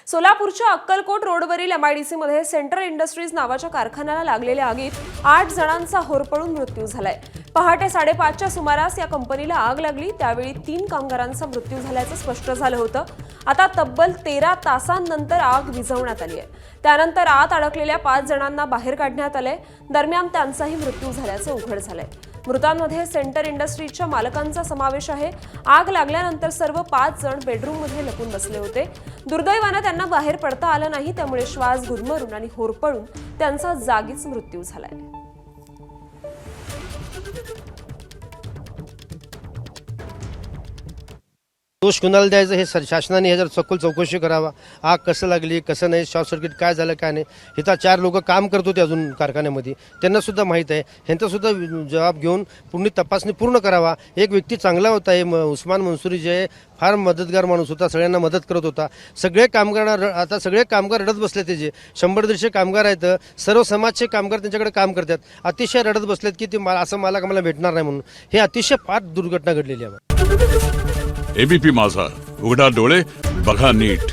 सोलापूरच्या अक्कलकोट रोडवरील MIDC मध्ये सेंट्रल इंडस्ट्रीज नावाच्या कारखान्याला लागलेल्या आगीत 8 जणांचा होरपळून मृत्यू झालाय। पहाटे 5:30च्या सुमारास या कंपनीला आग लागली, त्यावेळी 3 कामगारांचा मृत्यू झाल्याचं स्पष्ट झालं होतं। आता तब्बल 13 तासांनंतर आग विझवण्यात आली आहे। त्यानंतर आत अडकलेल्या 5 जणांना बाहेर काढण्यात आले। दरम्यान त्यांचाही मृत्यू झाल्याचं उघड झालंय। मृतांमध्ये सेंटर इंडस्ट्रीजच्या मालकांचा समावेश आहे। आग लागल्यानंतर सर्व 5 जण बेडरूममध्ये लपून बसले होते। दुर्दैवाने त्यांना बाहेर पडता आलं नाही, त्यामुळे श्वास गुदमरून आणि होरपळून त्यांचा जागीच मृत्यू झालाय। दोष कुणाला द्यायचं हे शासनाने ह्याच्यावर सखोल चौकशी करावा। आग कसं लागली, कसं नाही, शॉर्ट सर्किट काय झालं काय नाही, इथं 4 लोक काम करत होते अजून कारखान्यामध्ये, त्यांना सुद्धा माहीत आहे। ह्यांचा सुद्धा जबाब घेऊन पूर्ण तपासणी पूर्ण करावा। एक व्यक्ती चांगला होता, हे उस्मान मंसुरी जे फार मदतगार माणूस होता, सगळ्यांना मदत करत होता। सगळे कामगारांना आता सगळे कामगार रडत बसले, त्याचे 100-150 कामगार आहेत, सर्व समाजचे कामगार त्यांच्याकडे काम करतात, अतिशय रडत बसलेत की ते असं मला भेटणार नाही म्हणून। हे अतिशय फार दुर्घटना घडलेली आहे। ABP माझा, उघडा डोळे बघा नीट।